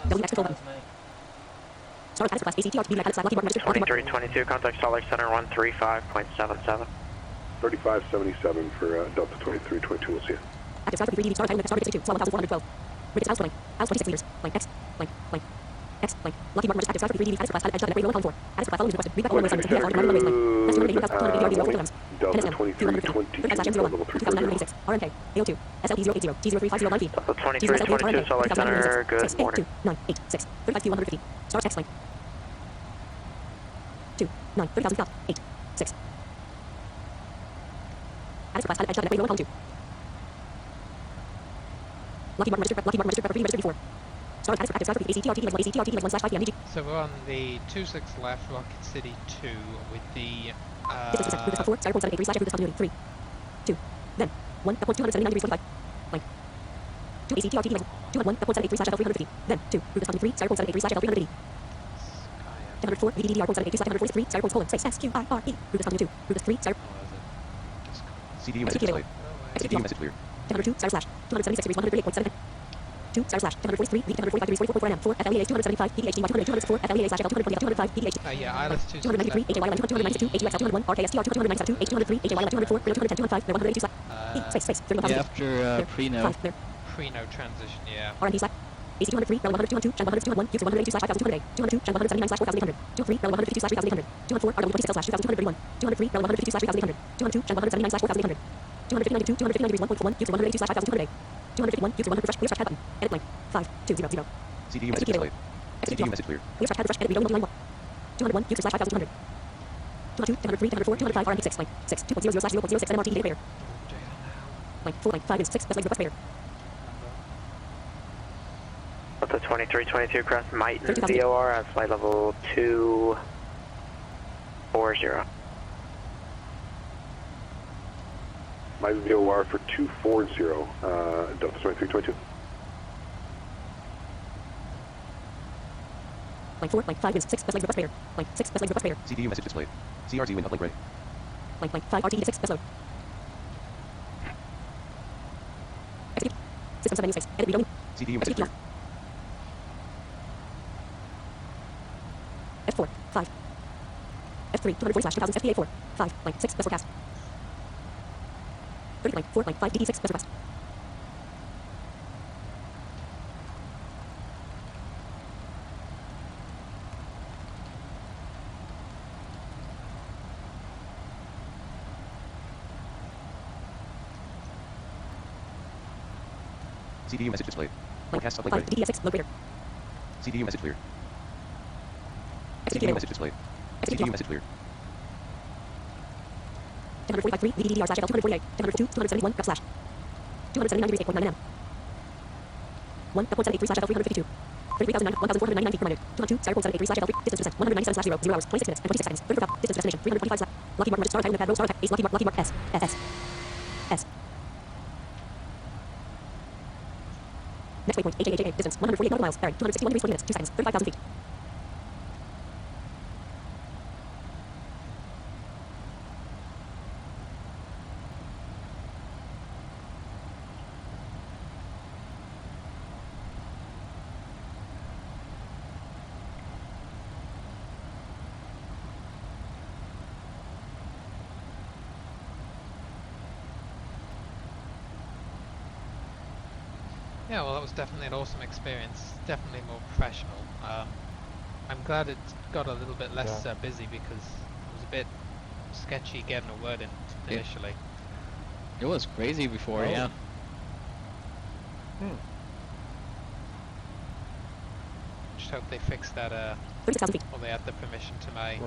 W X control button. Start status request ACTR to be registered. Lockheed Martin registered. 2322, contact Salt Lake Center 135.77. 3577 for Delta 2322, we'll see you. Active start 33 start time limit start 62, slow 1412. Ricketts house blank. House 26 meters. Blank X. Blank. Blank. X. Blank. Lockheed Martin registered. Active start 33 status request. Added radio 1 4. Status request following requested. Read back all assignments. Delta 2322, level 340. RMK. AO2. SLP 080. G03509 feet. 2322, Salt Lake Center, good morning. 986. 35 Start X blank. 2. 9. 30,000 feet. 8. 6. Status request. Added radio 1 2. Lockheed Martin registered before. Start status active start for ACTRT 1/5 pmdg. So we're on the 26 left, Rocket City 2 with the... Distance percent, 4, 0.783/route 3. 2. Then 1, 279 degrees 45. Blank. 2 ACTRT 201.783/L350. Then 2, route 3, 0.783/L380. 104 VDDR 0.783/143 0.6 SQIRE. Route 2, route 3, 0. CDU message displayed. CDU message clear. 202 slash 276 degrees 138.7. 2 slash 243 V 245 degrees 44 m 4 FLEA 275 PDHD 204 FLEA slash 220 205 PDHD. Yeah, ILS 293 HAYLM 292 AUX 201 RKSTR 297 H 203 HAYLM 204 210 205 182 slash space 31,000. Yeah, after pre-no. Pre-no transition, yeah. RNP slash AC 203 Rel 100 202 Channel 100 201 Q 182 slash 5200 202 Channel 179 slash 4800 203 Rel 152 slash 3800 214 RW 26 slash 2231 203 Rel 152 slash 3800 212 Channel 179 slash 4800 259 259 degrees 1.1 Q 182 slash 5200 251 Q 100 refresh clear start button edit blank 5200 CDU message displayed. CDU message clear. clear start refresh edit read line 1 201 Q slash 5200 202 203 204 205 RMP 6 blank 6 2.00 slash 0.06 MRT data player blank 4 blank 5 is 6 best leg request player. Delta 2322, cross Mighton VOR at flight level 240. My VOR for 240, Delta 2322. Blank 4 blank 5 is 6 best leg request player blank 6 best leg request player. CDU message displayed. CRT wind uplink ready. Blank 5 RT 6 best load. Execute. System 7 edit read only. CDU message clear. F4 5 F3 240 slash 2000 FPA 4 5 blank 6 best forecast 30 blank 4 blank 5 DD 6 best request. CDU message displayed. Forecast uplink 5 ready. DD 6 load greater. CDU message clear. Execute CDU message displayed. CDU message clear. 145 3 VDDR slash L 248 102 271 grab slash 279 degrees 8.9 m 1.783 slash L 352 33,009 1,499 feet per minute 212 0.783 slash L 3 distance percent 197 slash 0 0 hours 26 minutes and 26 seconds 34 distance destination 325 slash Lockheed Martin star time pad roll star ace Lockheed Martin S next waypoint HAHA distance 148 nautical miles bearing 261 degrees 40 minutes 2 seconds 35,000 feet. Yeah, well, that was definitely an awesome experience. Definitely more professional. I'm glad it got a little bit less busy because it was a bit sketchy getting a word in initially. It was crazy before, yeah. Just hope they fix that, 36,000 feet. or they add the permission to my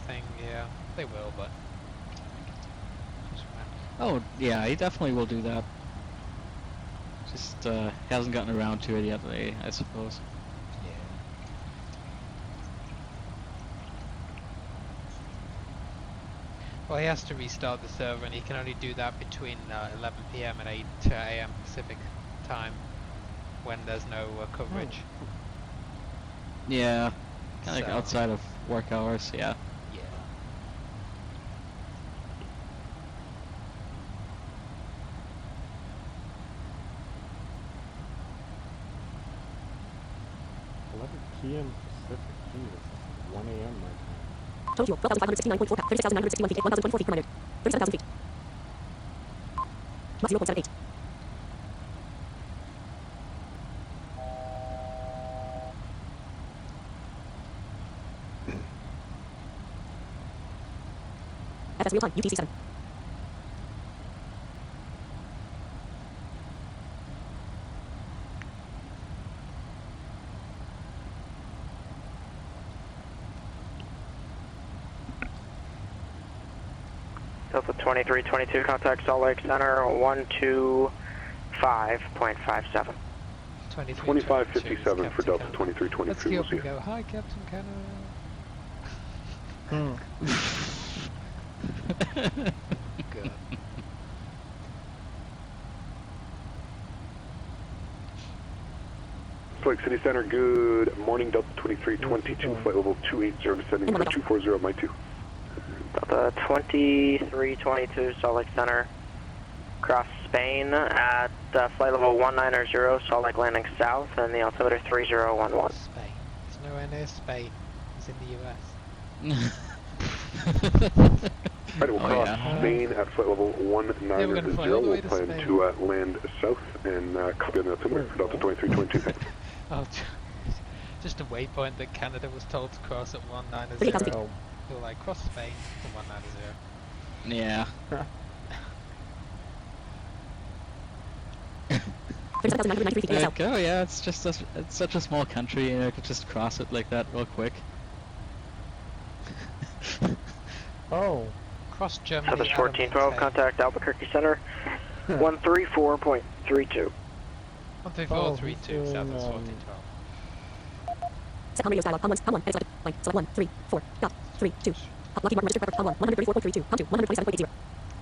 thing, yeah. They will, but... Oh, yeah, he definitely will do that. Just hasn't gotten around to it yet, I suppose. Well, he has to restart the server, and he can only do that between 11 PM and 8 AM Pacific time, when there's no coverage. Yeah, kind of like outside of work hours, yeah. p.m. Pacific. Jesus, it's 1 a.m. my time. Total fuel, 12,569.4 pounds, 36,961 feet, 1,024 feet per minute. 37,000 feet. Mach 0.78. FS real time, UTC 7. Delta 2322, contact Salt Lake Center 125.57. 2557 for Delta 2323. Let's We'll go see and you. go, hi Captain Canada. Good. Salt Lake City Center, good morning. Delta 2322, flight level 280, descending for 240, Mike 2. Delta 2322, Salt Lake Center, cross Spain at flight level 190, Salt Lake landing south, and the altimeter 3011. Spain. It's nowhere near Spain. It's in the US. Right, we'll cross Spain at flight level 190. We're gonna fly all the way to plan Spain. to land south and copy on the altimeter for Delta 2322. Oh, just a waypoint that Canada was told to cross at 190. 3,000 feet. You're like, cross Spain from 190. Yeah. 37,993 feet in the south. Oh yeah, it's just it's such a small country, you know, I could just cross it like that real quick. Oh. Cross Germany. Southwest 1412, contact Albuquerque Center 134.32. 13432, Southwest 1412. Set on radio dialog, COM 1, edit selected, blank, select 1, 3, 4, dot, 3, 2. Lockheed Martin registered preferred, COM 1, 134.32, COM 2, 127.80.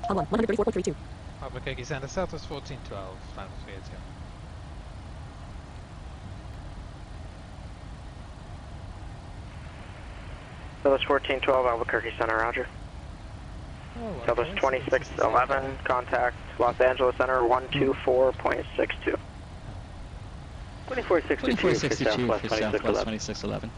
COM 1, 134.32. Albuquerque Center, Southwest 1412, final 380. Southwest 1412, Albuquerque Center, roger. Oh, Southwest 2611, contact Los Angeles Center 124.62. 2462 for 2462 Southwest for Southwest 2611. 2611.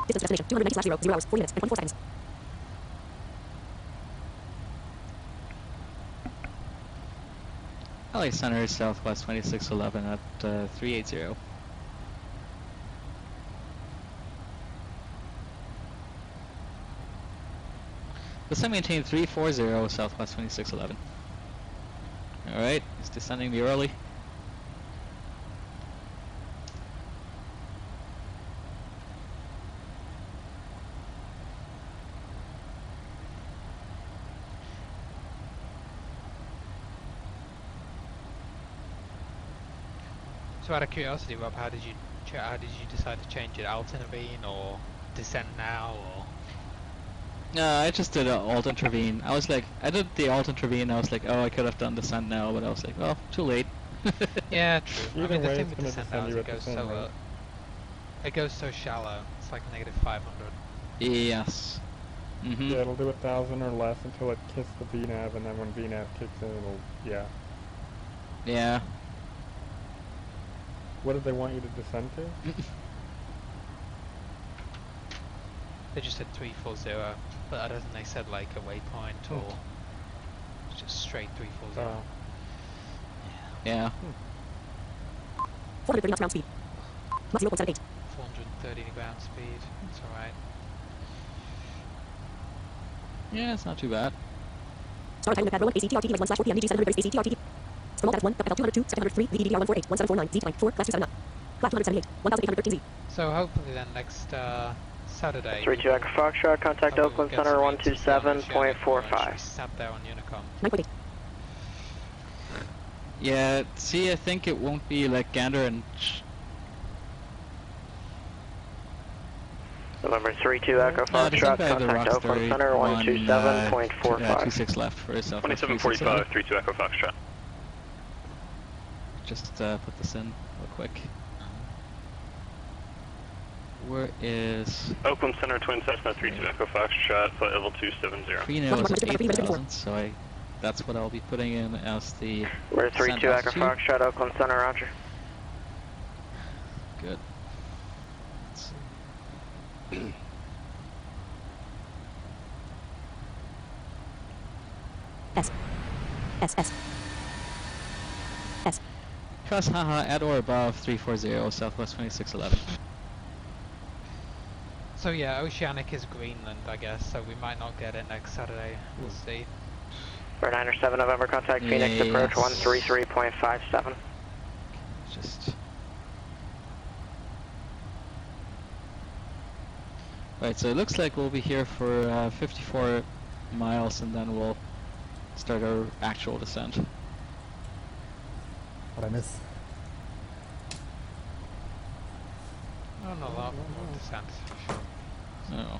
Distance to destination, 290/0, 0 hours, 40 minutes, and 24 seconds. LA Center, Southwest 2611 at 380. Descend maintain 340, Southwest 2611. Alright, it's descending me early. So out of curiosity, Rob, how did you decide to change it? Alt intervene or descend now or? No, I just did an alt intervene. I was like, I did the alt intervene. I was like, oh, I could have done descent now, but I was like, well, too late. Yeah, true. Either I mean, the way, thing it's with gonna descent now descend is you it at the goes same so rate. it goes so shallow. It's like -500. Yes. Mm-hmm. Yeah, it'll do 1,000 or less until it kisses the VNAV, and then when VNAV kicks in, it'll, yeah. Yeah. What did they want you to descend to? They just said 340, but I don't think they said like a waypoint or it's just straight 340. Oh. Yeah. 430 knots ground speed. Mach 0.78. 430 ground speed. It's alright. Yeah, it's not too bad. Start time in the pad row 1 ACTRTD like 1/4 pmdg 700 base ACTRTD. Small data 1, Bell 202, second 103, VDDR 148, 1749, Z line 4, class 27 knot. Class 278, 1813 Z. So hopefully then next Saturday. 32 Echo Foxtrot, contact Oakland Center 127.45. Sat there on Unicom. 9.8. Yeah, see, I think it won't be like Gander and... November 32 Echo Foxtrot, contact Oakland Center 127.45. 26 left for Southwest 2745, 32 Echo Foxtrot. Just put this in real quick. where is Oakland Center, Twin Cessna 32 Echo Foxtrot, flight level 270. Reno is at 8,000, so that's what I'll be putting in as the We're 32 Echo altitude. Foxtrot, Oakland Center, roger. Good. Let's see. S. Cross haha at or above 340 Southwest 2611. So yeah, Oceanic is Greenland, I guess, so we might not get it next Saturday. We'll see. For 907 November, contact Phoenix approach 133.57. Just... Right, so it looks like we'll be here for 54 miles and then we'll start our actual descent. What I miss? Oh, no, a lot more descent, for sure. No.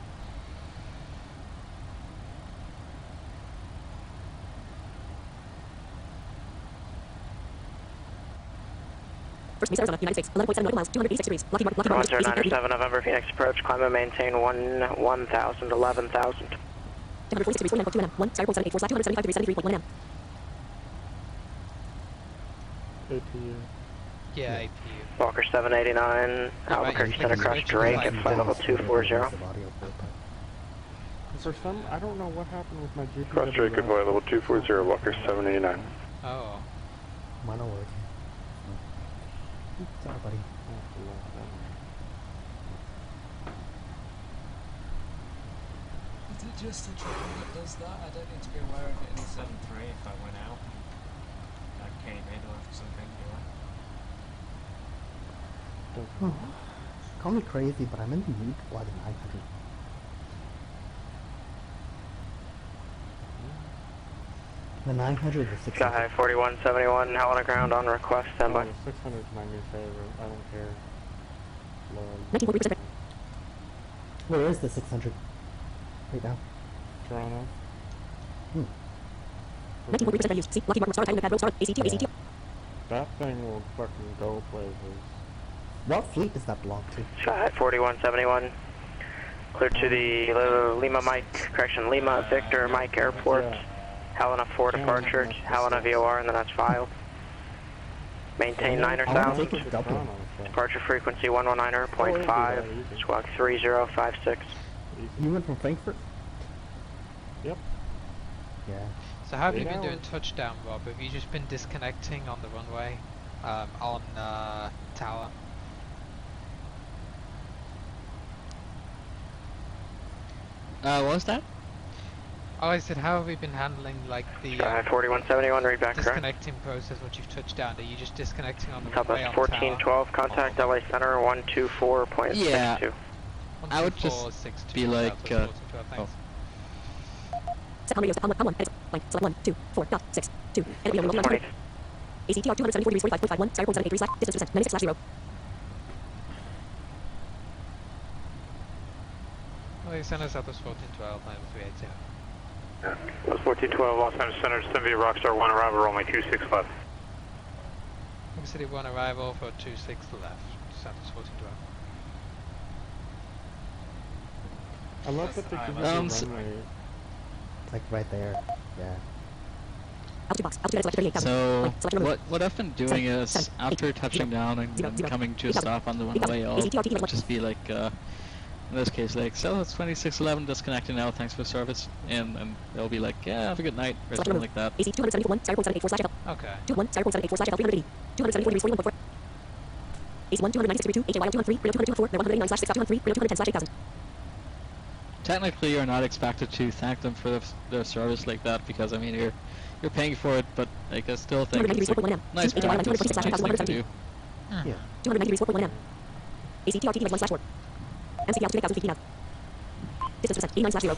First base Arizona, United States, 11.7 nautical miles, 286 degrees. Lockheed Martin, 907 November, Phoenix approach, climb and maintain 1,000, 11,000. 246 degrees, 49.2 m, 1, 0.784/275 degrees, 73.1 m. APU. Yeah, APU. Walker 789, Albuquerque Center, cross Drake at flight level 240. Is there some? I don't know what happened with my GPS. Cross Drake at flight level 240, Walker 789. Oh. Mine will work. Sorry, buddy. Is it just the triple that does that? I don't need to be aware of it in the 7.3 if I went out. I came in or something, do I? Call me crazy, but I'm in the mood to fly the 900. The 900 is 600. Sky 4171, Helena ground on request, standby. 600 is my new favorite. I don't care. 19.3%. Where is the 600? Right now. Toronto. 19.3% used. See, Lockheed Martin Star, Titan, Pad, Star, ACT, ACT. That thing will fucking go places. What fleet does that belong to? Sky 4171, clear to the Lima Mike, correction, Lima Victor Mike Airport. Helena 4 departure, Helena VOR, and then that's filed. Maintain 9,000. Departure frequency 119.5, squawk 3056. You went from Frankfurt? Yep. Yeah. So how have you been doing touchdown, Rob? Have you just been disconnecting on the runway, on tower? What was that? Oh, I said, how have we been handling like the 4171, read back correct. disconnecting process once you've touched down? Are you just disconnecting on the Southwest runway on 1412, contact LA Center 124.62. Yeah. I would just be like, Set on radios, on 1, edit, line, select 1, 2, 4, dot, 6, 2, edit wheel, 20. ACTR 274 degrees 45.51, 0.783 slash, distance percent, 96/0. LA Center, Southwest 1412, 9380. That was 1412, Los Angeles Center, Stenvia Rockstar 1 arrival, runway 265. New City 1 arrival for 26 left, Southwest 1412. I love that they give you the runway. Like right there. Yeah. Altitude box, altitude is left 38,000. So what I've been doing is after touching down and coming to a stop on the runway, I'll just be like, in this case, like, so it's 2611 disconnecting now, thanks for the service, and they'll be like, yeah, have a good night, or something like that. AC 274 0.784 slash FL. Okay. 21 0.784 slash FL 380. 274 degrees 41.4. AC 1 296 HYL 213, Real 204, 189 slash 6.213, Real 210 slash 8000. Technically, you're not expected to thank them for their service like that, because I mean you're paying for it, but like I still think it's like nice practice, nice thing to do. Yeah. 290 degrees 4.1 m. AC TRT 1 slash 4. MC altitude 8,000 feet now. Distance percent 89/0.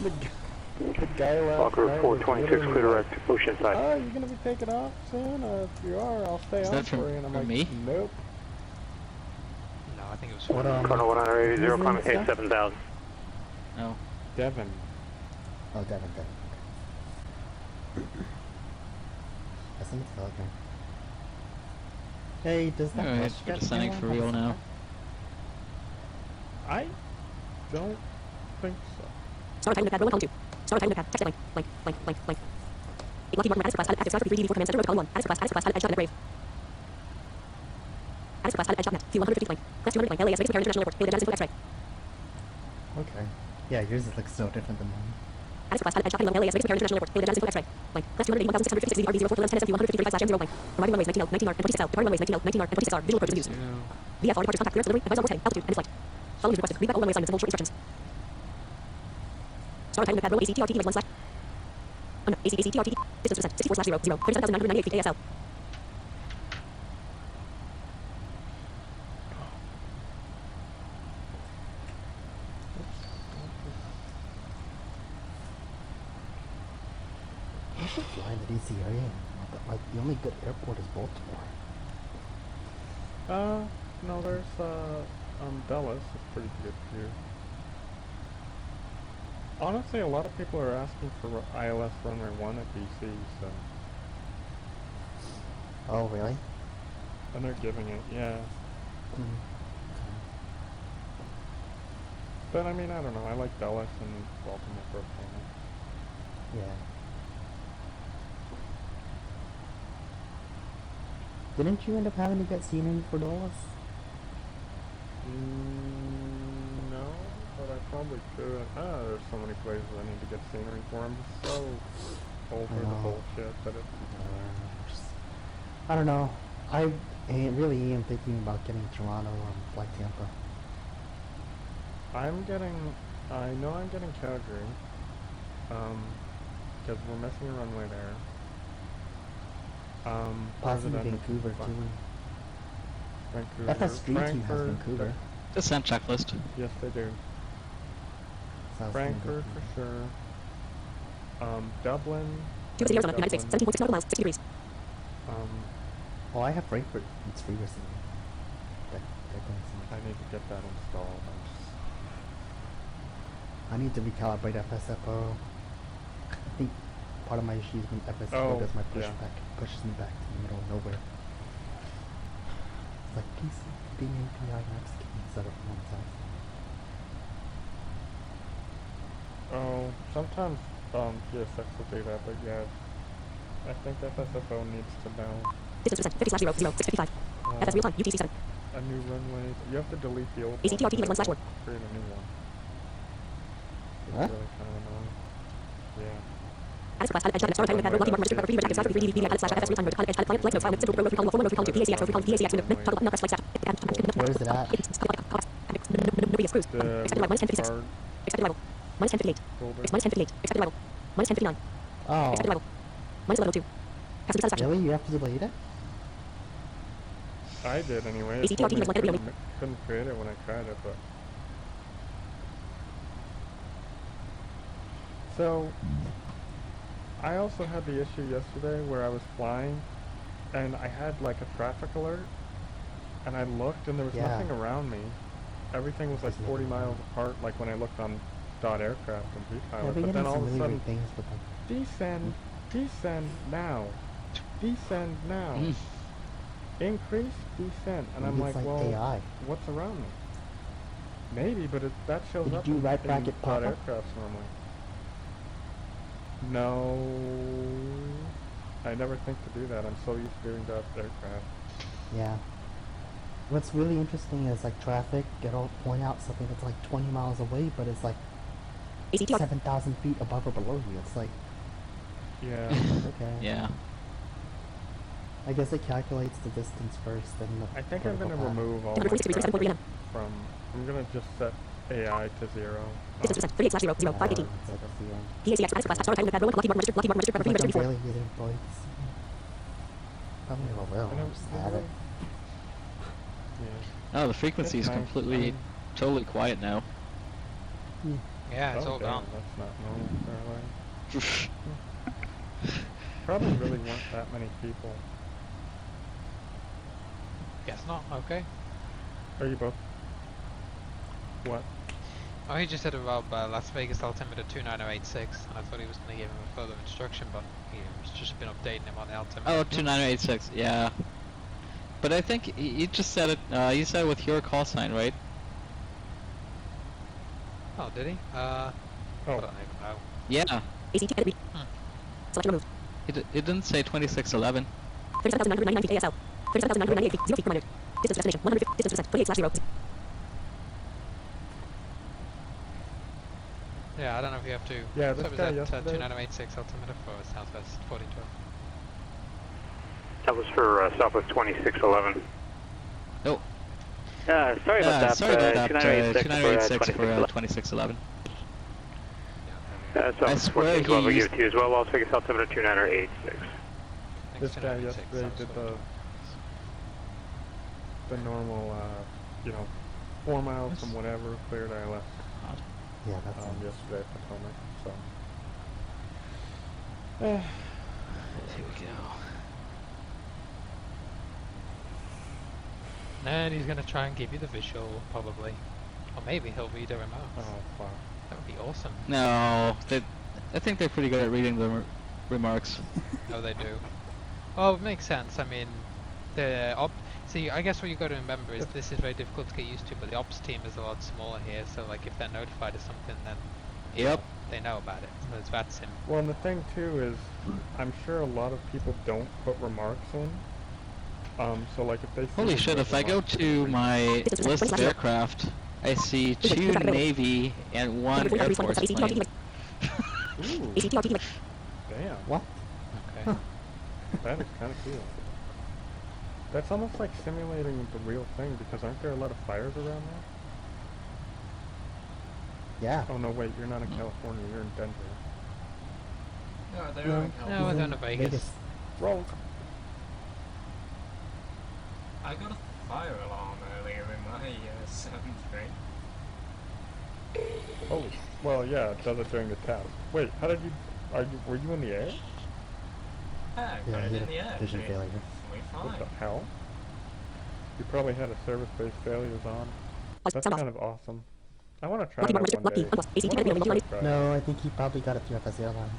The guy left. Walker 426, clear direct, Oceanside. Oh, you're gonna be taking off soon? If you are, I'll stay Is on that for you. And I'm like, me? nope. No, I think it was What, Colonel 180, who's climate in K 7000. No. Devin. Oh, Devin. That's in the telegram. Hey, does that Alright, bus we're get descending anyone for have real a now. I don't think so. Start time notepad, row 1, column 2. Start time notepad, text blank, blank, blank, blank, blank. A lucky mark, add class, active star 3 for command center, row column 1. Add class, add edge, brave. Add class, add edge, net. Q150 blank. Class 200 blank, LAX, Vegas Pair International Airport. PilotEdge, info, X-ray. Okay. Yeah, yours is like so different than mine. Add class, add edge, LAX, Vegas Pair International Airport. PilotEdge, info, X-ray. Blank. Class 281,650 ZR, 04 10 SF, 153 M0 blank. Arriving runways 19L, 19R, and 26L. Departing runways 19L, 19R, and 26R. Visual approach is used. VFR departures contact, clearance delivery, advise on route heading, altitude, and flight. Following is requested. Read back all runway assignments and hold short instructions. Start time notepad, row ACTRT, like 1 slash. Oh no, ACTRT, distance percent, 64/0, 0, 37,998 feet ASL. I should fly in the DC area, but like the only good airport is Baltimore. No, there's Dallas is pretty good too. Honestly, a lot of people are asking for ILS runway 1 at DC, so. Oh, really? And they're giving it, yeah. But I mean, I don't know. I like Dallas and Baltimore personally. Yeah. Didn't you end up having to get scenery for Dallas? No, but I probably could. There's so many places I need to get scenery for. I'm just so over the bullshit that it's... I don't know. I really am thinking about getting Toronto or Flight Tampa. I know I'm getting Calgary, because we're missing a runway there. Possibly Vancouver too. Vancouver. FS Street Team has Vancouver. Just send checklist. Yes, they do. Frankfurt for sure. Dublin. 2 Arizona, United States, 17.6 nautical miles, 60 degrees. Oh, I have Frankfurt. It's free recently. I need to get that installed. I need to recalibrate FSFO. I think part of my issue is when FSFO does my pushback, pushes me back to the middle of nowhere. It's like PC being API Mexican instead of one side. Oh, sometimes PSX will do that, but yeah, I think FSFO needs to know. Distance percent, 50/0, 0, 655. FS real time, UTC 7. A new runway. You have to delete the old one. ACTRT, like 1/4. Create a new one. It's really kind of annoying. Yeah. Add class, add edge, start time notepad, row lucky mark, register, free, active, 3 DD, add slash, FS real time, code, edge, flight notes, file, simple, row 3 column, 4 row 3 column 2, PACX, row 3 column, PACX, toggle, no, press flight staff. Where is it at? Nobody screws. Expected arrival, -10:56. Expected arrival, -10:58. -10:58. Expected arrival, -10:59. Oh. Expected arrival, -11:02. Passenger satisfaction. Really? You have to delete it? I did anyway. It told me couldn't create it when I tried it, but... So, I also had the issue yesterday where I was flying, and I had like a traffic alert, and I looked and there was nothing around me. Everything was like 40 miles apart, like when I looked on .aircraft and vPilot, but then all of a sudden, descend, descend now, descend now. Increase, descent, and I'm like, well, AI. what's around me? Maybe, but that shows up in aircrafts pop-up? normally. No, I never think to do that. I'm so used to doing that aircraft. Yeah. What's really interesting is like traffic, it'll point out something that's like 20 miles away, but it's like 7,000 feet above or below you. It's like, yeah, okay. Yeah. I guess it calculates the distance first, then the I think I'm going to path. remove all my traffic from, I'm going to just set AI to 0. Distance percent, 38/0, 0, 518. PACX, add class, start time notepad, row lucky mark, register, free, register, before. Barely using voice. Probably will. Just add it. Yeah. Oh, the frequency is completely, totally quiet now. Yeah, it's all gone. That's not normal, apparently. Probably really weren't that many people. Guess not, okay. Are you both? What? Oh, he just said about Las Vegas altimeter 29086, and I thought he was going to give him a further instruction, but he's just been updating him on the altimeter. Oh, 29086, yeah. But I think you just said it, you said it with your call sign, right? Oh, did he? I don't even know. Yeah. ACT edit read. Selection removed. It didn't say 2611. 37,999 feet ASL. 37,998 feet, 0 feet kilometer. Distance to destination, 150, distance percent, 28/0. Yeah, I don't know if you have to. Yeah, so this was guy that yesterday. 2986 altimeter for Southwest 4012? That was for Southwest 2611. Oh. Sorry about that. Sorry about that. 2986 2986 for 2611. Southwest swear 2611 he give it to you as well. Las Vegas altimeter 2986. This guy yesterday did the normal, 4 miles from whatever cleared I left. Yeah, that's yesterday at Potomac. So. Here we go. And he's gonna try and give you the visual, probably. Or maybe he'll read a remark. Oh, fuck. That would be awesome. No, I think they're pretty good at reading the remarks. Oh, they do. Oh, it makes sense. I mean, see, I guess what you got to remember is this is very difficult to get used to, but the ops team is a lot smaller here, so like if they're notified of something, then they know about it. So it's that simple. Well, and the thing too is, I'm sure a lot of people don't put remarks in. So like if they see Holy shit! If I go to my list of aircraft, I see 2 Navy and 1 Air Force plane. Ooh. Damn. What? Okay. That is kind of cool. That's almost like simulating the real thing, because aren't there a lot of fires around there? Yeah. Oh no, wait, you're not in California, you're in Denver. No, they're No. in California. No, we're going to Vegas. Roll. I got a fire alarm earlier in my 7-3. Oh, well, yeah, it does it during the test. Wait, how did you... were you in the air? Yeah, Yeah, got it he in had the air. a vision It's failure. totally What the fine. hell? You probably had a service-based failures on. That's kind of awesome. I want to try that one day. What about that? No, I think he probably got it through FS Airlines.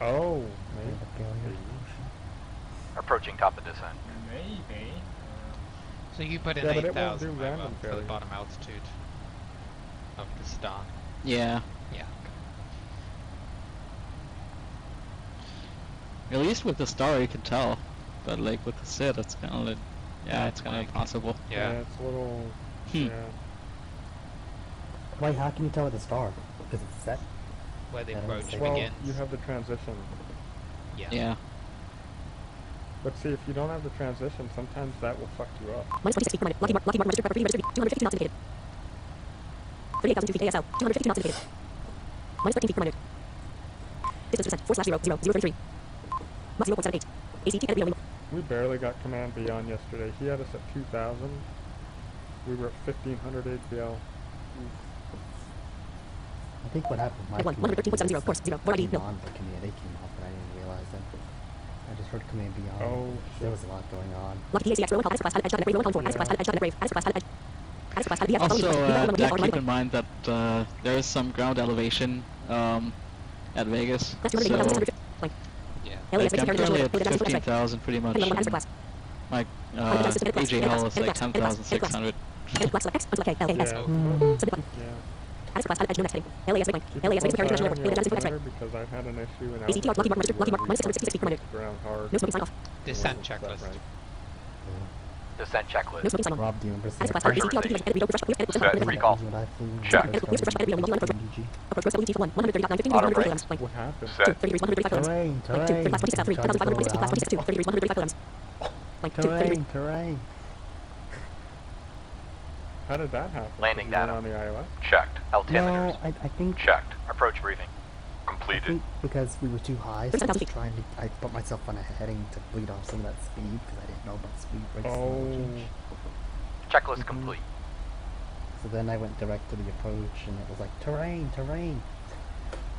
Oh, They had a failure. maybe. Approaching top of descent. Maybe. So you put in Yeah, but it won't 8,000 do random for the failure. bottom altitude of the star. Yeah. Yeah. At least with the star you can tell, but like with the SID, it's kind of like, it's kind of impossible. Yeah. It's a little... Hmm. Yeah. Wait, how can you tell with the star? Because it's set? Where the Yeah, approach that's Well, begins. you have the transition. Yeah. Yeah. But see, if you don't have the transition, sometimes that will fuck you up. Minus 26 feet per minute. Lucky Mark registered, property registered, 252 knots indicated. 38,002 feet ASL, 250 knots indicated. Minus 13 feet per minute. Distance percent, 4/0, 033. Mach 0.78. ACT edit real. We barely got command beyond yesterday. He had us at 2,000. We were at 1,500 ATL. I think what happened, my 113.70, course, 0, 4 ID, came no. on, but command A came off, but I didn't realize that. I just heard command beyond. Oh, There was a lot going on. Lucky DACX, row 1 call, Addis class, added edge, brave, row 1 4, Addis class, added edge, brave, Addis class, added edge. Addis class, added BF, Also, following keep in mind that there is some ground elevation at Vegas. That's So, 281,600. Blank. Yeah. LAS like, I'm security currently national, at data 15,000 pretty much. Heading level 1 Addis and class. My Edit class, AJL is edit like class, edit class, 10,600. Edit class, select X, unselect K, L, A, S. Yeah. Submit button. Yeah. Addis class, added edge, no next heading. LAS, big blank. Keep LAS, a big close security eye national, on data your X-ray. altimeter, because I've had an issue in ACT, Lucky Mark registered, Lucky Mark, minus 660 feet per minute. ground hard. No smoking sign off. Descent Is that checklist. right? Descent No checklist. smoking sign on. Rob, do you remember Addis class, Pressure ACT, rating. edit read, refresh, edit Set read, recall. When I flew Check. Clear to refresh, edit read, multi-line approach West LET 1, 130.9, 15 Auto degrees, 135 brake. kilograms. Blank. What happened? 2, Set. 30 degrees, 135 kilograms. Terrain, Blank. 2, 30 class 26 south, 3, 2,500 degrees, 65, 26 2, 30 degrees, 135 kilograms. Blank. 2, 30 degrees. Terrain. How did that happen? Landing You were data. on the iOS? Checked. Altimeters. No, I think Checked. Approach briefing. I Completed. think because we were too high, so I 37,000 was feet. trying to. I put myself on a heading to bleed off some of that speed because I didn't know about speed breaks. and Oh. change. Checklist complete. So then I went direct to the approach, and it was like terrain, terrain.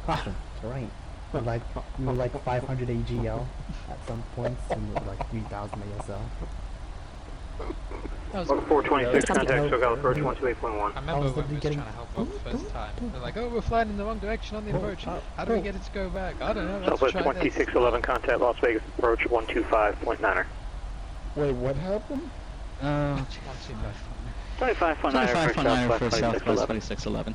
Caution, terrain. We were like 500 AGL at some points, and we were like 3,000 ASL. That was, 426, contact SoCal approach 128.1. I remember I was when we literally was getting- trying to help out the first time. They're like, oh, we're flying in the wrong direction on the approach. How do we get it to go back? I don't know, let's Southwest try this. 2611, contact Las Vegas approach 125.9er. Wait, what happened? Uh, 25.9 for Southwest 2611.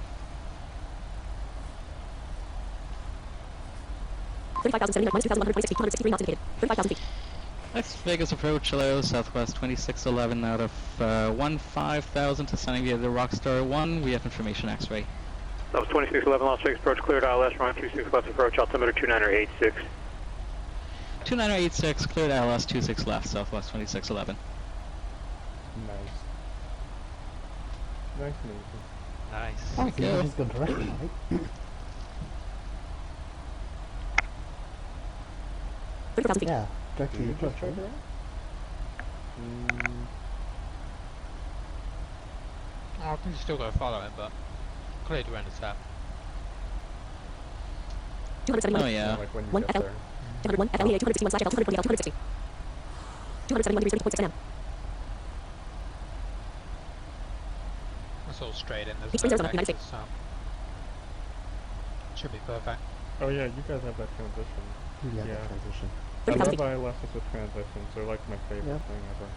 35,070 minus 2,126 feet, 263 knots indicated. 35,000 feet. Next Vegas approach allows Southwest 2611 out of 15,000 to sending via the Rockstar 1. We have information X-ray. That was 2611 Las Vegas approach, cleared ILS, runway 26 left approach, altimeter 2986. 2986, cleared ILS 26 left, Southwest 2611. Nice. Nice and easy. Nice. Oh, we so go. you just go directly, right? 30,000 feet. Yeah, directly You approach, just right? tried it Oh, I think you still got to follow it, but clear to intercept. 271. Oh yeah. Like when you 1 get FL. there. 201 FLEA 261 slash L 220 L 260. 271 degrees 30.6 nm. That's all straight in. Beach There's Springs, no Arizona, United exits, so should be perfect. Oh yeah, you guys have that transition. Yeah, Yeah. the transition. I 30,000 love feet. ILSs with transitions. They're like my favorite Yep. thing ever.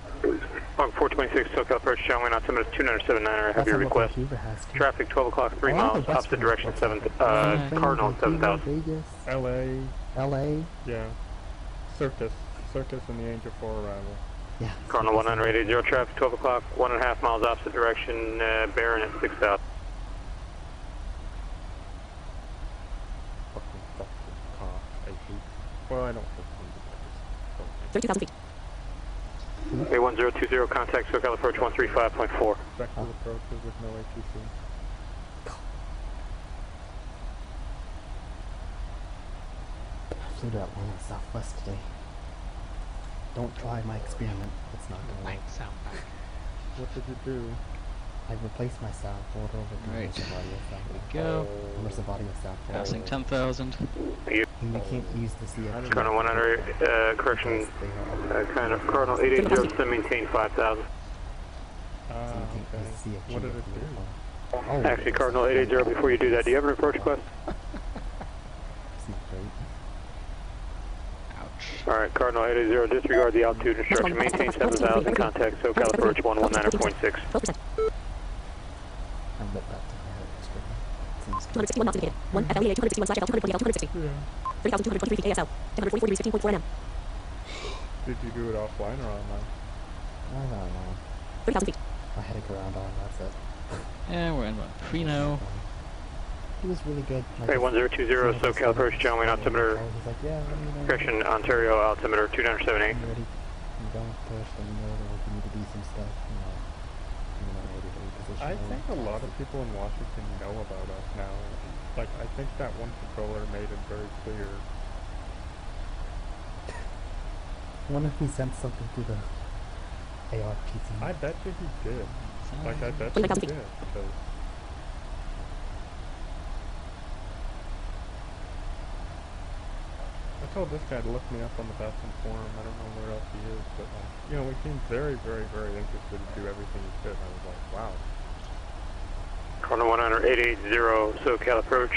Log 426, SoCal approach, John Wayne, altimeter 2979, I have That's your what request. Vancouver has too. Traffic 12 o'clock, 3 A lot miles, of the West opposite Coast direction, looks 7, like it. Cardinal Vancouver, 7000. Vegas, LA, LA. yeah. Circus and the Angel 4 arrival. Yeah. Cardinal 180, traffic 12 o'clock, 1.5 miles opposite direction, Barron at 6 south. Fucking car. I hate. Well, I don't hate them. 32,000 feet. A1020, contact SoCal approach 135.4. Vector approaches with no ATC. Flew to Atlanta Southwest today. Don't try my experiment. It's not gonna Blank work. sound back. What did you do? I replaced my sound order over the Right. immersive audio sound. Go. Immersive audio sound. Passing 10,000. And we can't use the CFG. Cardinal 100, correction, kind of Cardinal 880 to maintain 5,000. So you can't Okay. use CFG. What did with it the do? phone. Oh, Actually, Cardinal 880, before you do that, do you have an approach request? It's not great. Ouch. Alright, Cardinal 880, disregard the altitude instruction, maintain 7,000, contact SoCal approach 119.6. 12%. I went back to my experiment. Seems good. 261 knots indicated. 1 FLEA 261 slash L 220 L 260. 30,223 feet ASL. 144 degrees 15.4 nm. Did you do it offline or online? I don't know. 30,000 feet. I had a ground on, that's it. Yeah, we're in Preno. He was really good. Like, Hey, 1020, SoCal approach, John Wayne, altimeter, He's like, yeah, let me know. correction, Ontario, altimeter 2978. When you're ready. You don't push, let me know there will need to be some stuff, you know. You're not ready to reposition. I think a lot of people in Washington know about us now. Like, I think that one controller made it very clear. I wonder if he sent something to the ARPT. I bet you he did. Like, I bet you he 29,000 feet. did. Because I told this guy to look me up on the Boston forum. I don't know where else he is, but like, you know, he seemed very, very, very interested to do everything he could. I was like, wow. Cardinal 100, 880, SoCal approach,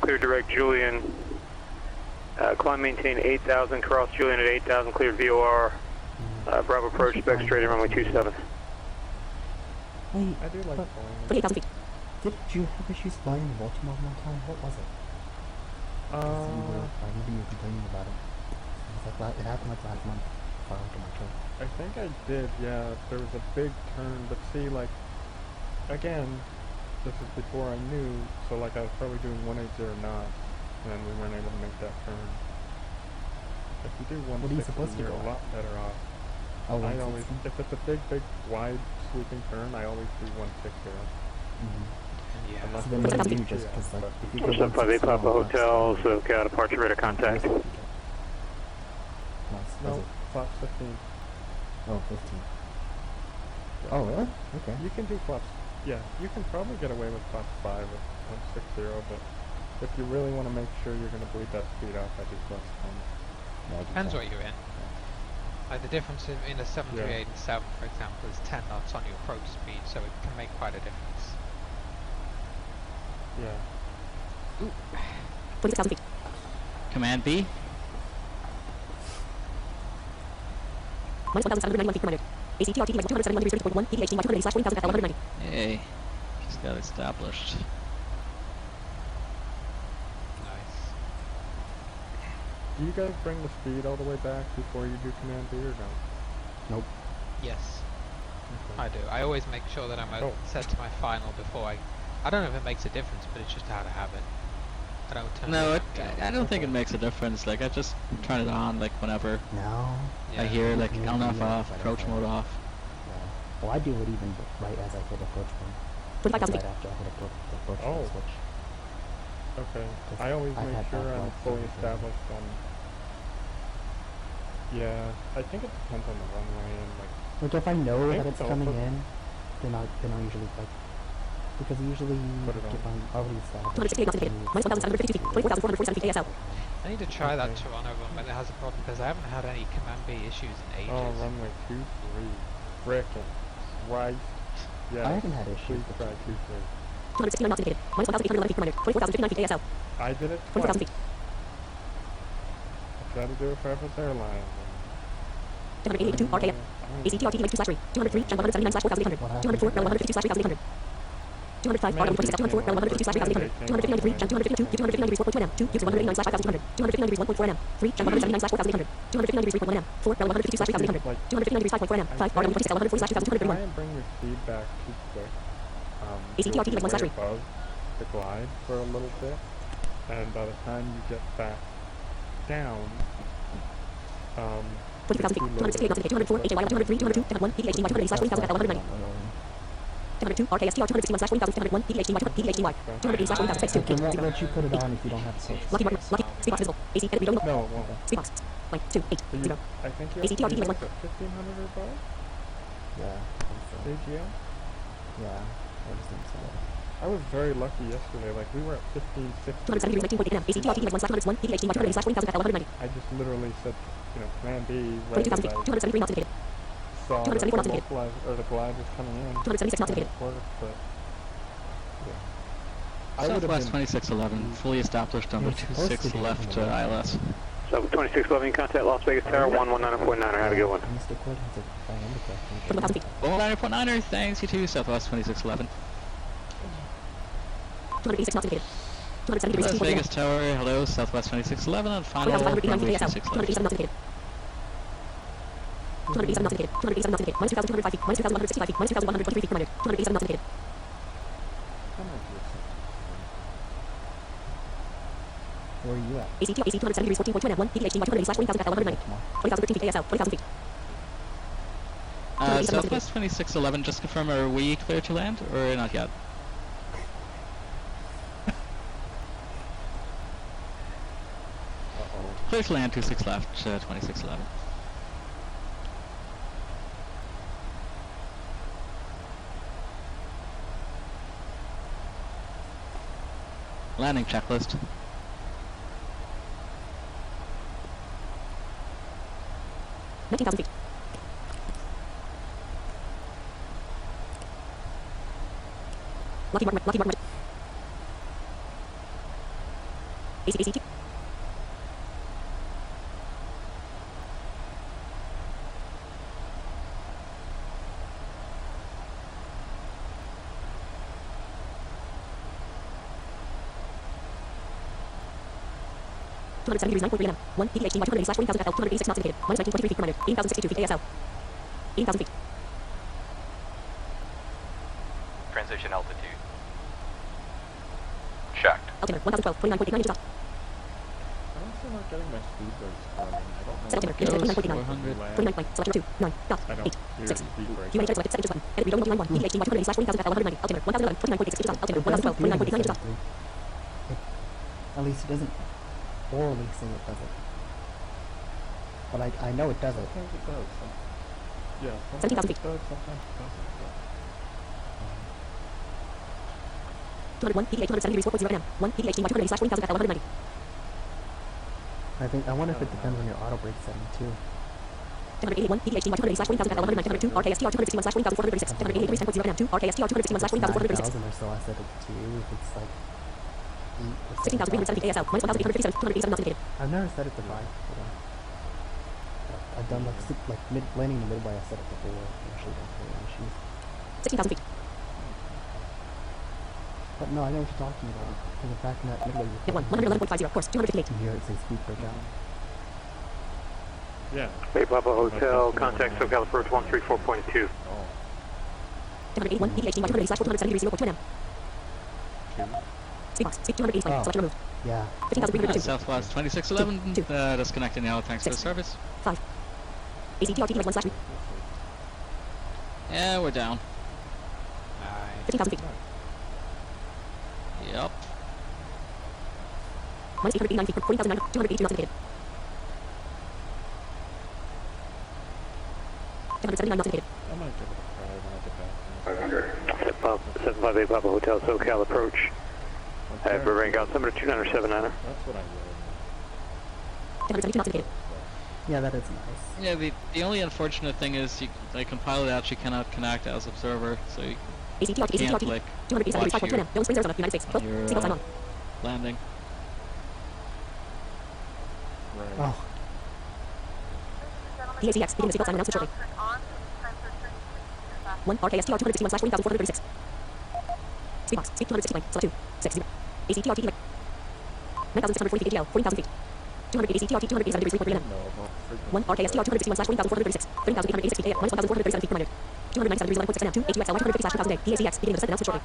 clear direct Julian, climb maintain 8,000, cross Julian at 8,000, cleared VOR, Bravo approach, spec straight in runway 27. Hey, I do like but flying. 28,000 feet. didn't you have issues flying in Baltimore one time? What was it? I remember you complaining about it. It was like it happened like last month. Far into my trip. I think I did, yeah. There was a big turn, but see, like, again, this is before I knew, so like I was probably doing 180 knots, and we weren't able to make that turn. If you do 160, What are you supposed to you're go a lot better off. Oh, I always, 160? if it's a big, big, wide, sweeping turn, I always do 160. Yeah. Unless So then what do you do? it's Just yeah, because like but- if you go 478 Papa 160 Hotel, SoCal departure rate of contact. No, flaps 15. Oh, 15. Oh, really? Okay. You can do flaps, yeah, you can probably get away with flaps 5 with 160, but if you really want to make sure you're going to bleed that speed out, I do flaps 10. Yeah, I do Depends that. what you're in. Like the difference in a 738 and 7, for example, is 10 knots on your approach speed, so it can make quite a difference. Yeah. 26,000 feet. Command B. Minus 1,791 feet per minute. ACTRT 271 degrees 30.1, PDH by 280 slash 40,000 at 190. Hey, just got established. Nice. Do you guys bring the speed all the way back before you do command B or no? Nope. Yes, Okay. I do. I always make sure that I'm set to my final before I don't know if it makes a difference, but it's just how to have it. I don't turn No, it I don't think it makes a difference. Like, I just turn it on, like, whenever No. I hear, like, Yeah. on off Yeah. off, approach mode off. Yeah. Well, I do it even right as I hit approach mode. 25,000 Right feet. after I hit approach Oh. mode switch. Okay. Because I always I've make had sure that I'm like fully for- established on. Yeah, I think it depends on the runway and like. Like if I know I that think it's so, coming but- in, then I usually like because usually Put it if on. I'm already established. 268 knots indicated. Minus 1,752 feet. 24,447 feet ASL. I need to try that Okay. Toronto one when it has a problem because I haven't had any command B issues in ages. Oh, runway 23. Frickin' Christ. Yeah. I haven't had issues Please with try it. 23. 269 knots indicated. Minus 1,811 feet per minute. 24,059 feet ASL. I did it 24,000 twice. feet. I try to do it for Everest Airlines. 282 RKF. ACTRT 2 slash 3. 203 Channel 179 slash 4,800. 204 Row 152 slash 3,800. 205 R 126 204 Row 152 slash 3,800. 259 degree Channel 252 259 degrees 4.2 nm. 2 user 189 slash 5,200. 259 degrees 1.4 nm. 3 Channel 179 slash 4,800. 259 degrees 3.1 nm. 4 Row 152 slash 3,800. 259 degrees 5.4 nm. 5 R 126 140 slash 2,231. Try and bring your speed back too quick. ACTRT you'll be 1 slash way 3. above the glide for a little bit, and by the time you get back down, 23,000 feet. 268 knots indicated. 204 HAY 203 202 1 PDH by 280 slash 40,000 at 190. 202 RKSTR 261 slash 40,000 201 PDH by 280 slash 40,000 space 2. It won't let you put it on if you don't have social. Lucky mark. Lucky. Speed box visible. AC edit reload. no, it won't. Speed box. Line 2 8 So 0. I think you have ACTRT to be like like at 1,500 or above Yeah. I think so. AGL. Yeah. I just think so. I was very lucky yesterday. Like we were at 1560. 270 degrees 19.8 nm. ACTRT like 1 slash 101 PDH by 280 slash 40,000 at 190. I just literally said, Plan B right 22,000 as feet. I 273 knots indicated. saw that 274 the knots indicated. localizer or the glide was coming in. 276 knots and indicated. it worked, but yeah. I would have Southwest been 2611, fully established on the You're supposed to 26 be left moving on. ILS. So 2611, contact Las Vegas Tower 119.9er. Have a good one. Mr. Quid has a fine indication. 21,000 feet. Oh, 9.9er, thanks you too, Southwest 2611. 286 knots indicated. 270 degrees Las 16.8 Vegas nm. Tower, hello, Southwest 2611, and final 4,589 runway feet ASL. 26 left. 287 knots indicated. 287 knots indicated. 287 knots indicated. Minus 2,205 feet. Minus 2,165 feet. Minus 2,123 feet per minute. 287 knots indicated. Where are you at? ACT 270 degrees 14.2 nm. 1 PDH by 280 slash 40,000 at 190. 20,013 feet ASL. 20,000 feet. Southwest 2611, just confirm, are we clear to land, or not yet? Clear to land, 26 left, 2611. Landing checklist. Nineteen thousand feet. Lucky mark. Lucky mark. ACT. 270 degrees 9.3 nm. 1 PDH by 280 slash 40,000 at 286 knots indicated. Minus 1923 feet per minute. 8,062 feet ASL. 8,000 feet. Transition altitude. Checked. Altimeter 1,012. 29.89 inches up. I'm also not getting my speed brakes running. I don't know. Set altimeter. Indicator 29.89. 29 point. Selection 2. 9. Dot. I don't 8. hear 6. speed brakes. You selected second button. Edit reload line 1. PDH by 280 slash 40,000 at 190. Altimeter 1,011. 29.86 inches up. Altimeter 1,012. 29.89 inches up. At least it doesn't orally say it does it. But I know it does it. Sometimes it does. Yeah, 17,000 sometimes feet. it does, sometimes it doesn't. 201 PDH 270 degrees 4.0 nm. 1 PDH by 280 slash 40,000 at 190. I wonder if it depends on your auto brake setting too. 281 PDH by 280 slash 40,000 at 190. 202 RKSTR 261 slash 40,436. 288 degrees 10.0 nm. 2 RKSTR 261 slash 40,436. 9,000 or so I set it to. If it's like 8 or 16,370 ASL. Minus 1,857. 287 knots indicated. I've never set it to 5. I've done like landing in the midway. I set up before. Actually, don't have any issues. 16,000 feet. But no, I know what you're talking about. Because the fact that midway Net 1, 111.50, course, 258. you hear it say speed breakdown. Yeah. Bay Papa Hotel, contact SoCal approach 134.2. 781, PDH, 280/470 0.2 m. Speed box, speed 285, selection removed. Yeah. 15,302. Southwest 2611, disconnecting now, thanks for the service. 5. ACTRT 1/3. Yeah, we're down. 15,000 feet. Yep. Minus 889 feet, 40,282 knots indicated. 779 knots indicated. I might give it a try when I get back. 758 Papa Hotel, SoCal approach. Burbank altimeter 2979er. That's what I really 772 knots indicated. Yeah, that is nice. Yeah, the only unfortunate thing is you, like in PilotEdge you cannot connect as observer, so you ACTRT, can't ACTRT, like 285.2 m. Yellow Springs, Arizona, United States. Book, your seatbelt sign on. landing. Right. Oh, PACX, beginning the seatbelt sign announcement shortly. 1 RKSTR 261/40,436. Speed box, speed 269, select 2, 60. ACTRT 9,640 feet ATL, 40,000 feet. 200 feet ACTRT 287 degrees 3.3 m. 1 RKSTR 261/40,436. 30,886 feet AM, minus 1,437 feet reminder. 297 degrees 11.6 m. 2 AQXL 150/2000 day. PACX, beginning the descent announcement shortly.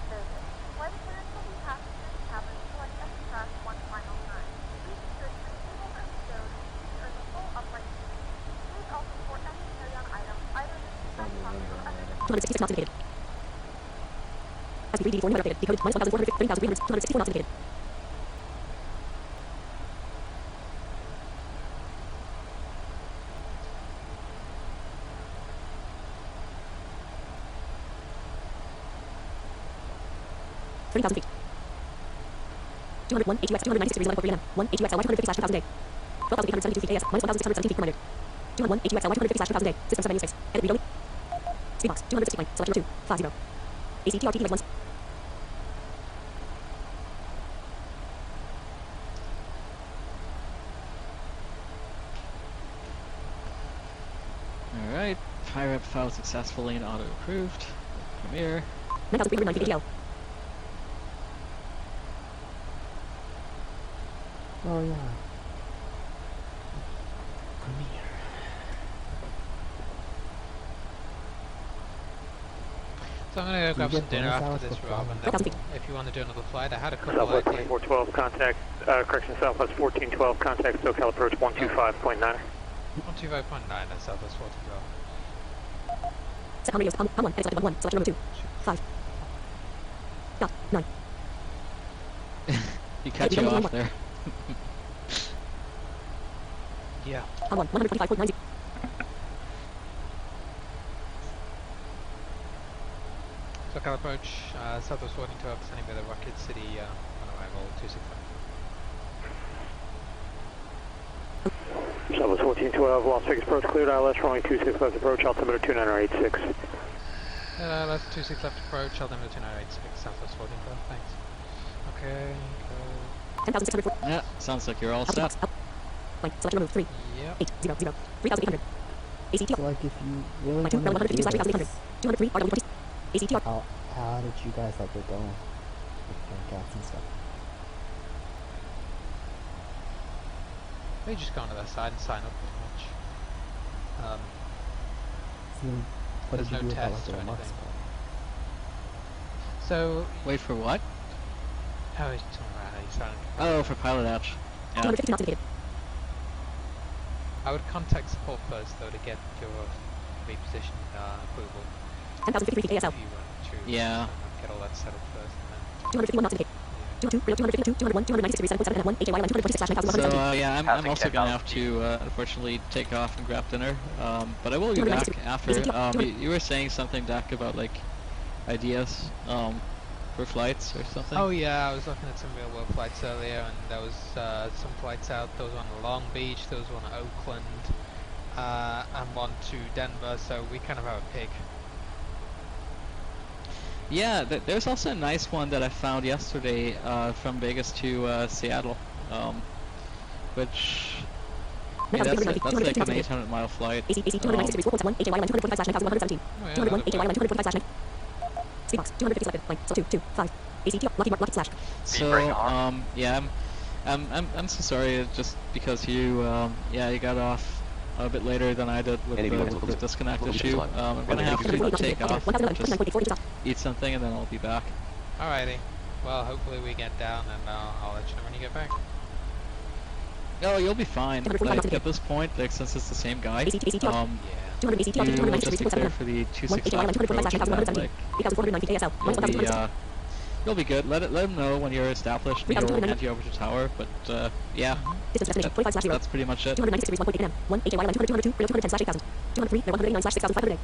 $266 knots indicated. SP3 DD4 new updated. Decoded minus 1,450, 30,300, 264 knots indicated. $30,000 feet. 201 AQX 296 degrees 11.3 m. 1 AQXL 150/2000 day. 12,872 feet AS minus 1,617 feet reminder. 201 AQXL 150/2000 day. System 7 space. Edit read only. Speed box 269. Select 2 50. ACTRT like 1. Alright, pirate file successfully and auto approved. Premiere. 9,309 feet ATL. oh yeah. Premiere. So I'm gonna go grab you some get dinner bonus after hours this, for Rob, flying? and then if you want to do another flight, I had a couple of Southwest ideas. 2412, contact, correction, Southwest 1412, contact SoCal approach 125.9. 125.9 at Southwest 1412. Set on radios. Palm 1. Edit selected 1. Selection number 2. 5. Dot 9. He cut you off there. Yeah. Palm 1. 125.90. SoCal approach, Southwest 1412, sending by the Rocket City on arrival 265. Southwest 1412, Las Vegas approach cleared, ILS runway 26 left approach, altimeter 2986. Left 26 left approach, altimeter 2986, Southwest 1412, thanks. Okay, go. 10,640. Yeah, sounds like you're all Altitude set. box. Blank. Selection removed. 3. Yep. 8. 0. 0. 3,800. ACTR. So like if you really By 2. want to do 150/3,800. this, 203 RW20. ACTR. how did you guys like get going with cats and stuff? They just go onto their side and sign up pretty much. See, what There's did you no do about test like or the remarks anything. part? So, Wait for what? oh, he's talking about how you sign up. Oh, for PilotEdge. Yeah. 250 knots indicated. I would contact support first though to get your reposition approval. 10,053 feet ASL. If you want to Yeah. get all that settled first and 251 knots indicated. 202, real 252, 201, 296 degrees 7.7 and 1 AJY 226/9170. So yeah, I'm also gonna have to unfortunately take off and grab dinner. But I will be back after. You were saying something, Dak, about like ideas for flights or something. Oh yeah, I was looking at some real world flights earlier, and there was some flights out. There was one to Long Beach, there was one to Oakland, and one to Denver. So we kind of have a pick. Yeah, there's also a nice one that I found yesterday from Vegas to Seattle, which mean, that's like an 800-mile flight. AC 296 degrees 4.1, HAY line 245/9117. 201, HAY line 245/9. Speed box 250 selected. Line, so 2, 2, 5. AC lucky mark, lucky slash. So, yeah, I'm so sorry, just because you, yeah, you got off a bit later than I did with the disconnect issue. I'm gonna have to take off, just eat something, and then I'll be back. Alrighty. Well, hopefully we get down, and I'll let you know when you get back. Oh, you'll be fine. Like, at this point, like, since it's the same guy, you will just be clear for the 265 approach, and then, like, you'll be good. Let him know when you're established, and he'll hand you over to tower, but, yeah, that's pretty much it. 296 degrees 1.8 m. 1 HAY line 202, 210/8000. 203, 189/6500.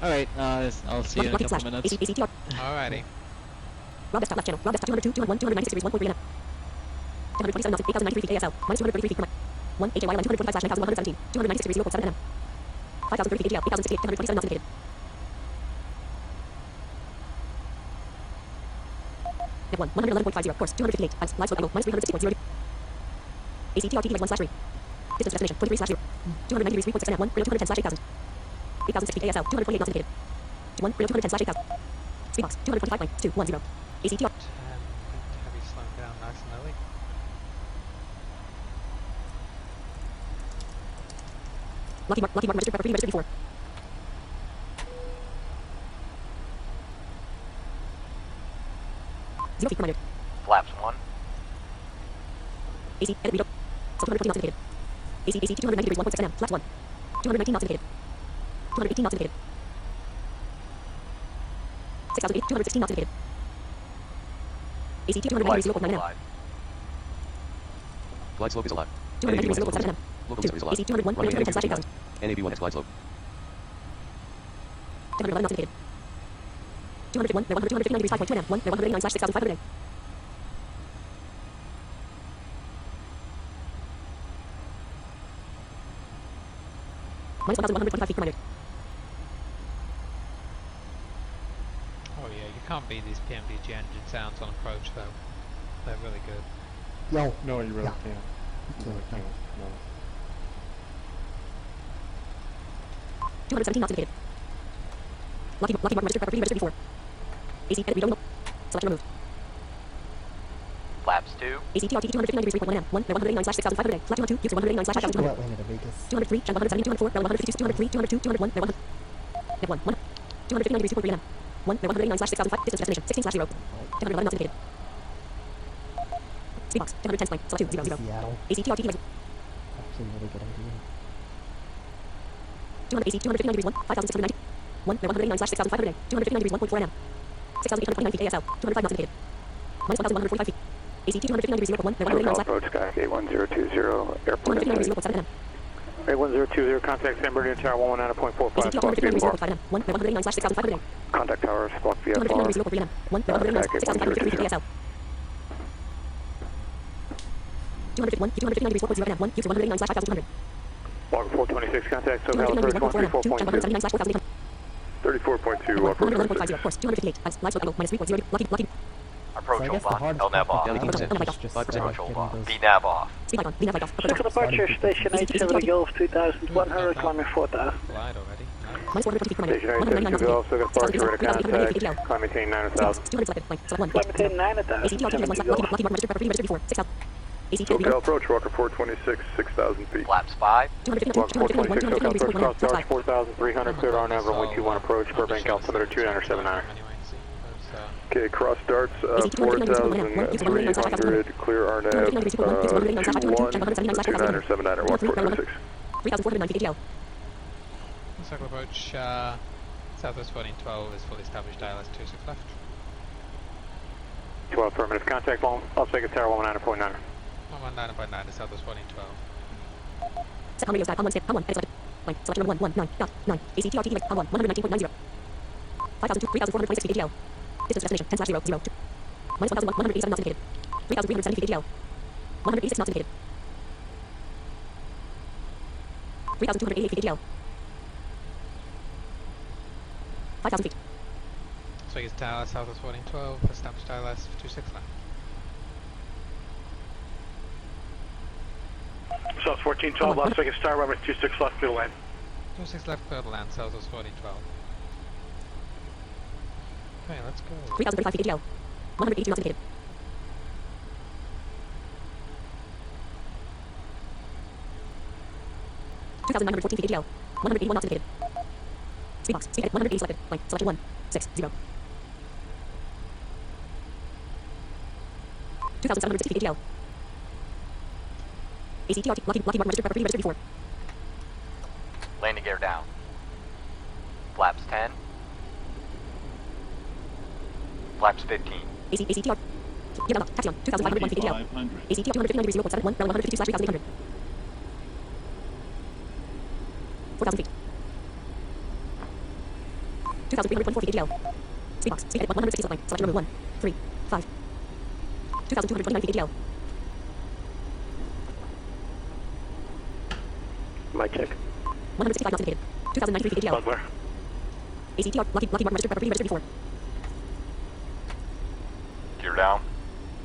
Alright, I'll see you in a couple minutes. Alrighty. Rob desktop left channel. Rob desktop 202, 201, 296 degrees 1.3 m. 227 knots, 8,093 feet ASL. Minus 233 feet. 1 HAY line 245/9117. 296 degrees 0.7 m. 5,030 feet ATL. 8,068, 227 knots indicated. Net 1, 111.50. Course 258. Live slope angle minus 360.0. AC TRT 1/3. Distance destination 23/0. 290 degrees 3.6 m. 1 210/8000. 8,006 feet ASL. 248 knots indicated. 1 210/8000. Speed box 225.210. AC TRT. Have you slowed down nice and early? Lucky mark registered preferably registered before. Zero feet per minute. Flaps 1. AC edit read. So 220 knots indicated. AC 290 degrees 1.6 m. Flaps 1. 219 knots indicated. 218 knots indicated. 6,008, 216 knots indicated. AC 290 degrees 0.9 m. Glide slope is alive. 290 degrees 0.7 m. Local 2. is alive. AC 201, 210/8000. NAV1 has glide slope. 211 knots indicated. 251, 259 degrees 5.2 m. 1, 189/6500. Minus 1,125 feet per minute. Oh yeah, you can't beat these PMDG engine sounds on approach though. They're really good. Yo. No, you really Yeah. can't. You really can't. No. 217 knots indicated. Lucky mark registered preferably registered before. AC edit read. Selection removed. Flaps 2. AC TRT 259 degrees 3.1 m. 1, 189/6500. Flat 202, Houston 189/5500. What landed in Vegas? 203, Channel 170, 204, 152, 203, 202, 201, 100. Net 1, 1. 259 degrees 2.3 m. 1, 189/6005. Distance destination 16/0. 211 knots indicated. Speed box 210 spline. Select 2, 0, 0. Seattle. AC TRT Actually, a really good idea. 200 AC 259 degrees 1, 5,690. 1, 189/6500. 259 degrees 1.4 m. 6,829 feet ASL. 205 knots indicated. Minus 1,145 feet. AC 259 degrees 0.1, 189/6500. Approach Sky 81020, airport 259 degrees 0.7 m. 81020, contact San Bernardino Tower 119.45, AC 259 degrees 0.5 m. 1, 189/6500. Contact towers, block 259 degrees VFR. 0.3 m. 1, 189/6553 feet ASL. 251, 259 degrees 4.0 m. 1, Houston 189/5200. Walker 426, contact SoCal 259 degrees 1.4 m. 2, Channel 134.2. 179/4800. 34.2, Net 1, approach 111.50. Course 258. Live slope angle minus 3.0. Lucky. Approach So I guess the Oman, hardest LNAV part off. for Approach now Oman, is just Approach getting Oman, those VNAV off. Speed icon. VNAV off. Second departure, station 87 Gulf 2100, climbing 4000. Glide already. Nice. Minus 420 feet per minute. Station 199 knots 87 indicated. Gulf, SoCal departure, ready to contact, climb maintain 9000. 200 selected. Line. Select 1. Climb maintain 9000. AC TRT 1 lucky mark registered preferably registered before. 6 out. AC TRT SoCal approach, Walker 426, 6,000 feet. Flaps 5. 259 Walker 259 426, SoCal degrees 1.1 approach, cross Dodge 4,300, clear RNAV, runway 21 approach, Burbank, altimeter 2979. Anyway, see, those, Okay, cross darts, 4,300, clear RNAV, 212979 at Walker 426. 3,409 feet ATL. circle approach, southwest 1412 is fully established, ILS 26 left. 12 affirmative, contact Las Vegas Tower 119.9. 119.9 is southwest 1412. Set on radio stack. On 1 skip. On 1. Edit selected. Line. Selection 119.9. AC TRT on 1. 119.90. 3,426 feet ATL. Distance destination 10/002. Minus 1,187 knots indicated. 3,370 feet ATL. 186 knots indicated. 3,288 feet ATL. 5,000 feet. Vegas Tower, southwest 1412, established ILS 26 left. So it's 1412, Las Vegas Star, runway 26 left, clear the lane. 26 left, clear the land, Cells is 1412. Okay, let's go. 3,035 feet ATL. 182 knots indicated. 2,914 feet ATL. 181 knots indicated. Speed box. Speed edit 180 selected. Line. Selection 1. 6. 0. 2,760 feet ATL. ACTR Lockheed Martin registered preferably registered before. Landing gear down. Flaps 10. Flaps 15. ACTR. Gear unlocked. Taxion. 2,501 feet ATL. ACTR 259 degrees 0.71. Runway 152/3,800. 4,000 feet. 2,324 feet ATL. Speed box. Speed edit 160 line. Selection number 1. 3. 5. 2,229 feet ATL. Mic check. 165 knots indicated. 2,093 feet ATL. Bugler. ACTR Lockheed Martin registered preferably registered before. Gear down.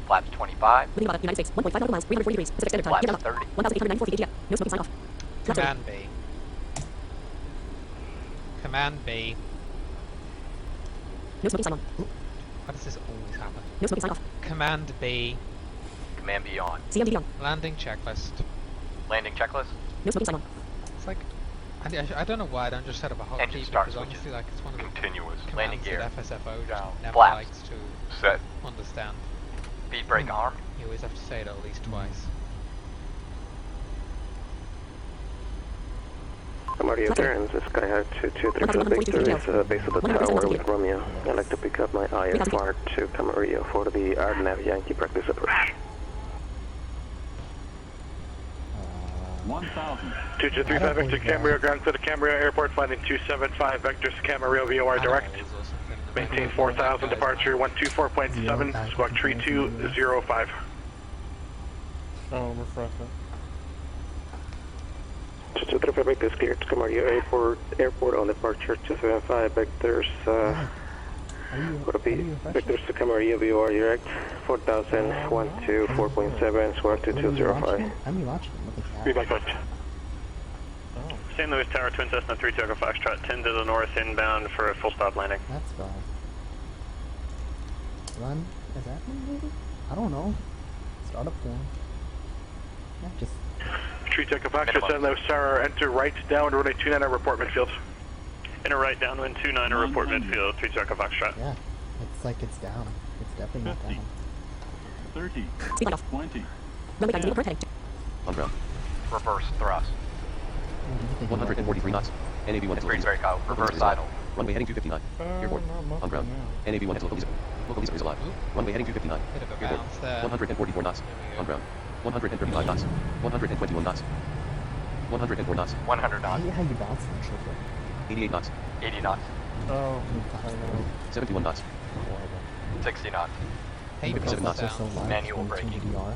Flaps 25. Moving about United States. 1.5 miles. 340 degrees. Pacific Standard Time. Flaps Gear unlocked. 30. 1,894 feet ATL. No smoking sign off. Left turn. Command B. Command B. No smoking sign on. Why does this always happen? No smoking sign off. Command B. Command B on. CMDV on. Landing checklist. Landing checklist. No smoking sign on. It's like, I don't know why I don't just set up a hotkey Engine start because switches. honestly, like, it's one of the Continuous. commands Landing gear. that FSFO just Down. never Flaps. likes to Set. understand. Speed brake arm. You always have to say it at least twice. Mario turns, Sky High 223 Victor is base of the tower with Romeo. I'd like to pick up my IFR to Camarillo for the RNAV Yankee practice approach. 1,000. 2235 Victor Camarillo, ground to the Camarillo Airport, finding 275 Vector Camarillo VOR direct. Maintain 4,000, departure 124.7, squawk 3205. Oh, refresh it. 235 Victor is cleared to Camarillo Airport on departure 275 Vectors, would be Vectors to Camarillo VOR direct, 4,000, 124.7, squawk 2205. I'm relaunching it. Read my coach. St. Louis Tower, Twin Cessna 3 Togo Foxtrot, 10 to the north inbound for a full stop landing. That's fine. Run? Is that one maybe? I don't know. Start up form. Yeah, just... Tree Togo Foxtrot, St. Louis Tower, enter right downwind, runway 29 report midfield. Enter right downwind 29 report midfield, 3 Togo Foxtrot. Yeah, it's like it's down. It's definitely not down. 30. Speed off. 20. Runway 90 current heading. On ground. Reverse thrust. 143 knots. NAV1 is very cold. Reverse idle. Runway heading 259. Airport. On ground. NAV1 has local visa. Local visa is alive. Runway heading 259. Bit of a Airport. bounce there. 144 knots. On ground. 135 knots. 121 knots. 104 knots. 100 I knots. hate how you bounce in the trigger. 88 knots. 80 knots. Oh, 71 knots. 60 knots. Hey, Because seven knots. it's so large, Manual when it's in braking. GDR.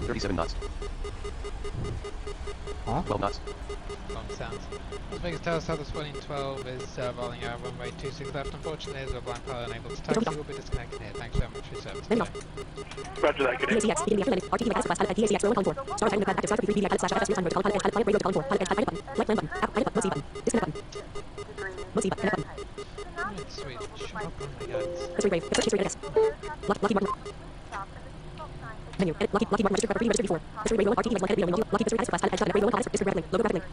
37 knots. Huh? 12 knots. Long sounds. Las Vegas Tower Southwest 1412 is rolling out runway 26 left. Unfortunately, as a blind pilot unable to taxi, will be disconnected here. Thanks so much for your service today. Roger that, good day. DACX, beginning after landing. RTT like class at DACX row 1 4. Start time active slash 3 DACX slash FS 300. Pilot edge, pilot radio to column 4. Pilot edge, pilot button. Flight plan button. App, pilot button. No C button. Disconnect button. No C button. Connect button. Right, sweet. Shut up, oh my god. History wave. Search history edit S. Lockheed Martin. Menu. Edit. Lockheed Martin registered preferably registered before. History wave 1 RTT like 1 edit wheel. Lockheed history class. Pilot edge, pilot radio 1 pilot. District graphic link. Logo graphic link.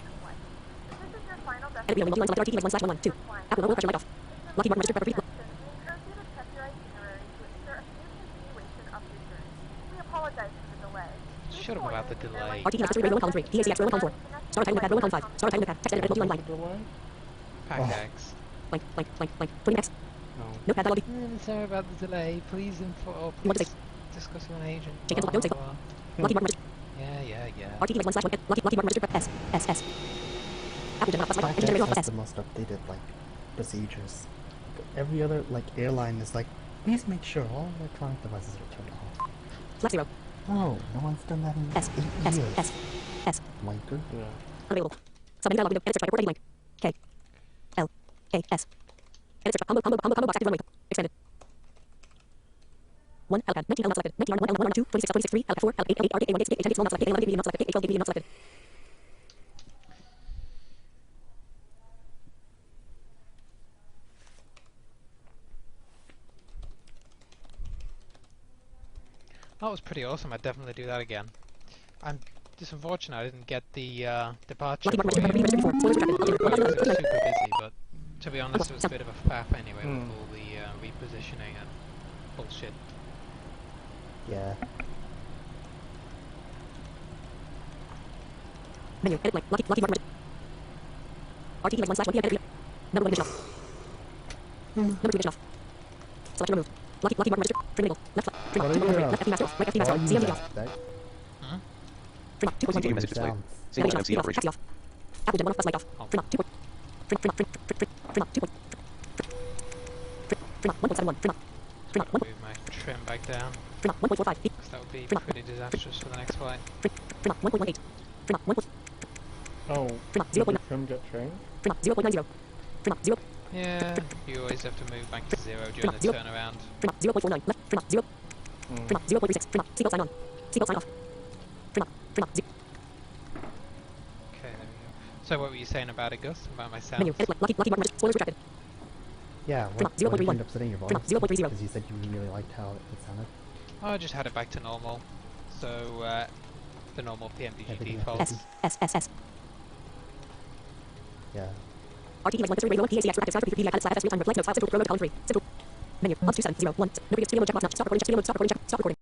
Edit wheel 1 lines select RTT like 1 2. App low pressure light off. Lockheed Martin registered preferably. Shut up about the delay. RTT like history radio 1 column 3. DACX row 1 column 4. Start time notepad row 1 column 5. Start time notepad. Text edit multi line blank. Pack Blank. 20 X. no. Notepad lobby. Sorry about the delay. Please You want to please discuss with an agent. Check cancel. Don't say Blah, blah. Lockheed Martin registered. Yeah. RTT like 1/1. Lockheed Martin registered S. Apple did not plus engine generator off That's plus S. the most updated like procedures. Every other like airline is like, please make sure all electronic devices are turned off. Flex 0. No one's done that in S. 8 S. years. S. S. Wanker. Yeah. Unavailable. Submenu dialog window. Edit search by airport ID link. K. L. A. S. Edit search. Combo box active runway. Expanded. 1, Alpha 19, L not selected. 19, R1, L1, R2, 26, L 26, 3, Alpha 4, L 8, 8, R 8, A1, 8, 8, 10, not selected. 11, not selected. 8, 12, not selected. That was pretty awesome. I'd definitely do that again. I'm just unfortunate I didn't get the departure for you. I thought it was super busy, but to be honest, it was a bit of a faff anyway with all the repositioning and bullshit. Yeah. Menu, edit blank, Lockheed Martin. RTT like 1/1 PM edit. Number 1 edition off. Number 2 edition off. Selection removed. Lockheed Martin register. Trim label. Left flat. Trim off. Left FD master off. Right FD master off. CMD off. Trim off. 2.1. CDU message display. Single MC operation. Taxi off. Apple gen 1 off. Bus light off. Trim off. 2. Trim off. 2. Trim off. 1.71. Trim off. Trim off. 1. Move my trim back down. Trim off. 1.45. Because that would be pretty disastrous for the next flight. Trim off. 1.18. Trim off. 1. Oh, Trim off. did 0.9. the trim get changed? Trim off. 0.90. Trim off. 0. Yeah, you always have to move back to 0 during the turnaround. Trim off. 0.49. Left. Trim off. 0. Trim off. 0.36. Trim off. Seatbelt sign on. Seatbelt sign off. Trim off. Trim off. 0. Okay, there we go. So what were you saying about it, Gus? About my sound? Menu. Edit blank. Lockheed Martin register. Spoilers retracted. Yeah, Trim off. what did you 0.31. end up setting your Trim volume? off. 0.30. Because you said you really liked how it sounded. Oh, I just had it back to normal. So, the normal PMDG Everything defaults. S. Yeah. RTT like 1 radio 1 PAC extra active sound PDI /FS real time reflect notes file central pro mode column 3 central menu. Odds 2 7 0 1 nobody gets studio mode check box now. Stop recording check studio mode stop recording check stop recording.